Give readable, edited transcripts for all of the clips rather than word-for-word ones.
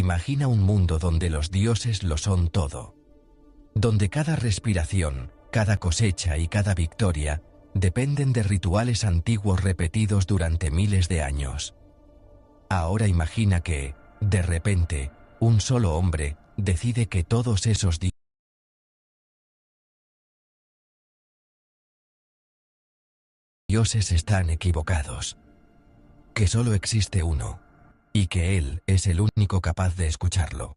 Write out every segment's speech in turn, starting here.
Imagina un mundo donde los dioses lo son todo. Donde cada respiración, cada cosecha y cada victoria dependen de rituales antiguos repetidos durante miles de años. Ahora imagina que, de repente, un solo hombre decide que todos esos dioses están equivocados. Que solo existe uno. Y que él es el único capaz de escucharlo.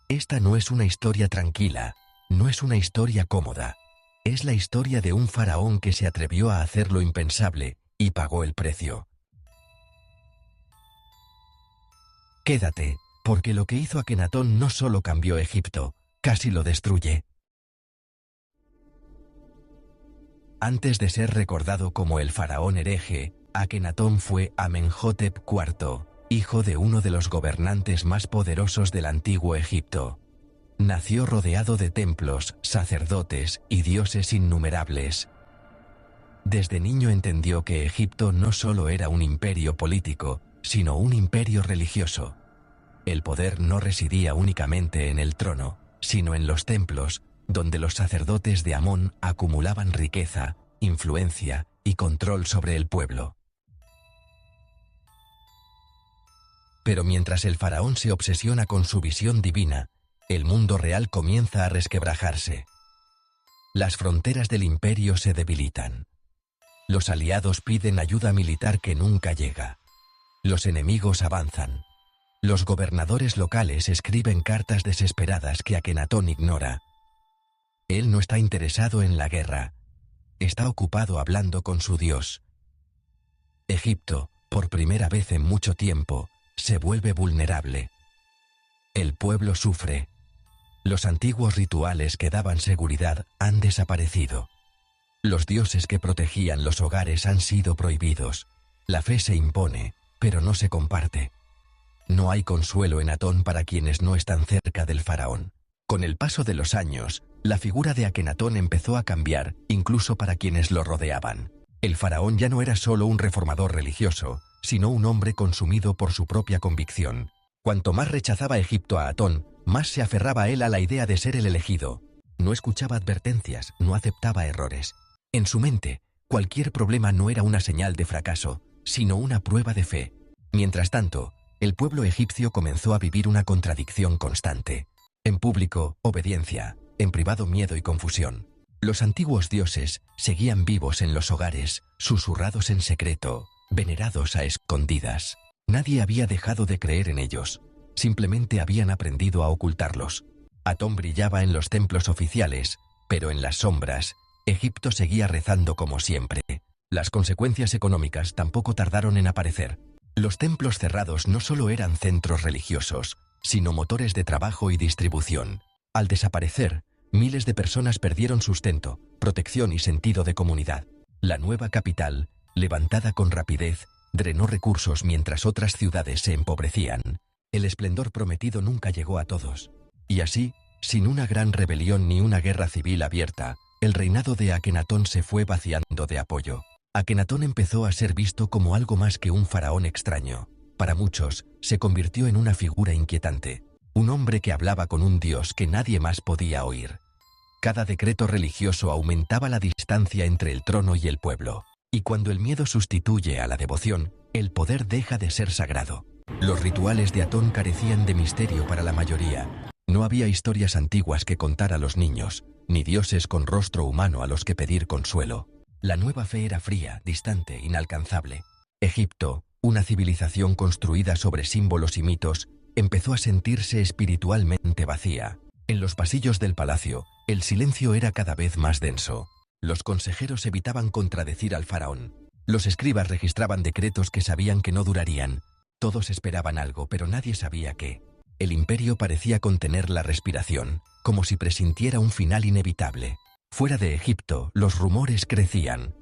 Esta no es una historia tranquila, no es una historia cómoda. Es la historia de un faraón que se atrevió a hacer lo impensable y pagó el precio. Quédate, porque lo que hizo Akenatón no solo cambió Egipto, casi lo destruye. Antes de ser recordado como el faraón hereje, Akenatón fue Amenhotep IV, hijo de uno de los gobernantes más poderosos del antiguo Egipto. Nació rodeado de templos, sacerdotes y dioses innumerables. Desde niño entendió que Egipto no solo era un imperio político, sino un imperio religioso. El poder no residía únicamente en el trono, sino en los templos, donde los sacerdotes de Amón acumulaban riqueza, influencia y control sobre el pueblo. Pero mientras el faraón se obsesiona con su visión divina, el mundo real comienza a resquebrajarse. Las fronteras del imperio se debilitan. Los aliados piden ayuda militar que nunca llega. Los enemigos avanzan. Los gobernadores locales escriben cartas desesperadas que Akenatón ignora. Él no está interesado en la guerra. Está ocupado hablando con su Dios. Egipto, por primera vez en mucho tiempo, se vuelve vulnerable. El pueblo sufre. Los antiguos rituales que daban seguridad han desaparecido. Los dioses que protegían los hogares han sido prohibidos. La fe se impone, pero no se comparte. No hay consuelo en Atón para quienes no están cerca del faraón. Con el paso de los años, la figura de Akenatón empezó a cambiar, incluso para quienes lo rodeaban. El faraón ya no era solo un reformador religioso, sino un hombre consumido por su propia convicción. Cuanto más rechazaba Egipto a Atón, más se aferraba él a la idea de ser el elegido. No escuchaba advertencias, no aceptaba errores. En su mente, cualquier problema no era una señal de fracaso, sino una prueba de fe. Mientras tanto, el pueblo egipcio comenzó a vivir una contradicción constante. En público, obediencia; en privado, miedo y confusión. Los antiguos dioses seguían vivos en los hogares, susurrados en secreto, venerados a escondidas. Nadie había dejado de creer en ellos, simplemente habían aprendido a ocultarlos. Atón brillaba en los templos oficiales, pero en las sombras, Egipto seguía rezando como siempre. Las consecuencias económicas tampoco tardaron en aparecer. Los templos cerrados no solo eran centros religiosos, sino motores de trabajo y distribución. Al desaparecer, miles de personas perdieron sustento, protección y sentido de comunidad. La nueva capital, levantada con rapidez, drenó recursos mientras otras ciudades se empobrecían. El esplendor prometido nunca llegó a todos. Y así, sin una gran rebelión ni una guerra civil abierta, el reinado de Akenatón se fue vaciando de apoyo. Akenatón empezó a ser visto como algo más que un faraón extraño. Para muchos, se convirtió en una figura inquietante. Un hombre que hablaba con un dios que nadie más podía oír. Cada decreto religioso aumentaba la distancia entre el trono y el pueblo. Y cuando el miedo sustituye a la devoción, el poder deja de ser sagrado. Los rituales de Atón carecían de misterio para la mayoría. No había historias antiguas que contar a los niños, ni dioses con rostro humano a los que pedir consuelo. La nueva fe era fría, distante, inalcanzable. Egipto, una civilización construida sobre símbolos y mitos, empezó a sentirse espiritualmente vacía. En los pasillos del palacio, el silencio era cada vez más denso. Los consejeros evitaban contradecir al faraón. Los escribas registraban decretos que sabían que no durarían. Todos esperaban algo, pero nadie sabía qué. El imperio parecía contener la respiración, como si presintiera un final inevitable. Fuera de Egipto, los rumores crecían.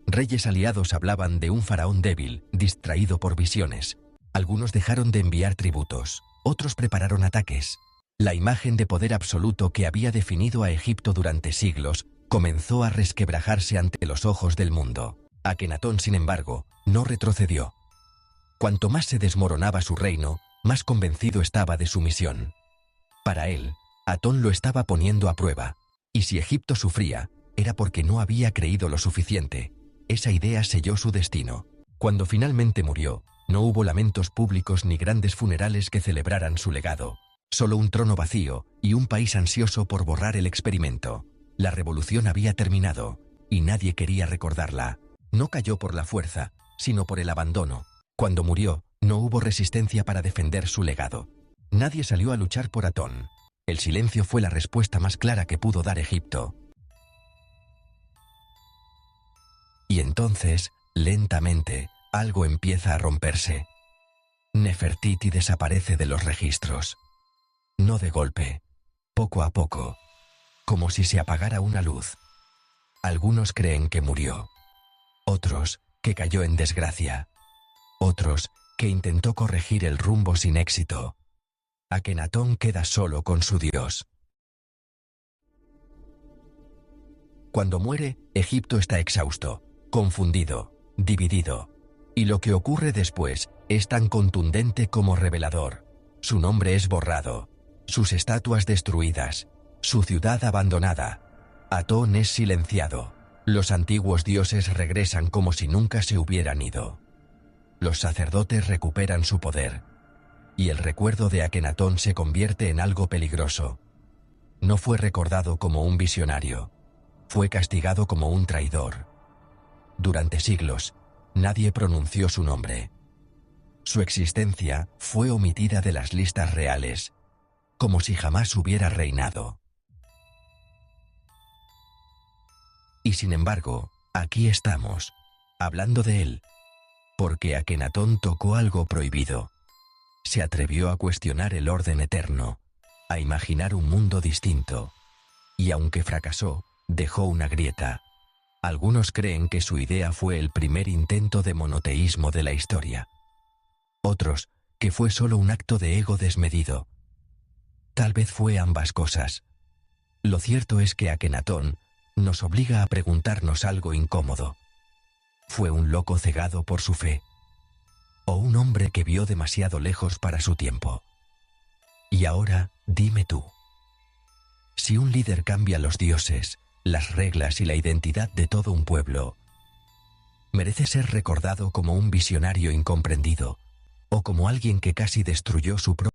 Reyes aliados hablaban de un faraón débil, distraído por visiones. Algunos dejaron de enviar tributos, otros prepararon ataques. La imagen de poder absoluto que había definido a Egipto durante siglos comenzó a resquebrajarse ante los ojos del mundo. Akenatón, sin embargo, no retrocedió. Cuanto más se desmoronaba su reino, más convencido estaba de su misión. Para él, Atón lo estaba poniendo a prueba, y si Egipto sufría, era porque no había creído lo suficiente. Esa idea selló su destino. Cuando finalmente murió, no hubo lamentos públicos ni grandes funerales que celebraran su legado, solo un trono vacío y un país ansioso por borrar el experimento. La revolución había terminado, y nadie quería recordarla. No cayó por la fuerza, sino por el abandono. Cuando murió, no hubo resistencia para defender su legado. Nadie salió a luchar por Atón. El silencio fue la respuesta más clara que pudo dar Egipto. Y entonces, lentamente, algo empieza a romperse. Nefertiti desaparece de los registros. No de golpe, poco a poco, como si se apagara una luz. Algunos creen que murió. Otros, que cayó en desgracia. Otros, que intentó corregir el rumbo sin éxito. Akenatón queda solo con su Dios. Cuando muere, Egipto está exhausto, confundido, dividido. Y lo que ocurre después es tan contundente como revelador. Su nombre es borrado, sus estatuas destruidas, su ciudad abandonada. Atón es silenciado. Los antiguos dioses regresan como si nunca se hubieran ido. Los sacerdotes recuperan su poder. Y el recuerdo de Akenatón se convierte en algo peligroso. No fue recordado como un visionario. Fue castigado como un traidor. Durante siglos, nadie pronunció su nombre. Su existencia fue omitida de las listas reales, como si jamás hubiera reinado. Y sin embargo, aquí estamos, hablando de él, porque Akenatón tocó algo prohibido. Se atrevió a cuestionar el orden eterno, a imaginar un mundo distinto, y aunque fracasó, dejó una grieta. Algunos creen que su idea fue el primer intento de monoteísmo de la historia. Otros, que fue solo un acto de ego desmedido. Tal vez fue ambas cosas. Lo cierto es que Akenatón nos obliga a preguntarnos algo incómodo. ¿Fue un loco cegado por su fe? ¿O un hombre que vio demasiado lejos para su tiempo? Y ahora, dime tú. Si un líder cambia los dioses, las reglas y la identidad de todo un pueblo, ¿merece ser recordado como un visionario incomprendido o como alguien que casi destruyó su propio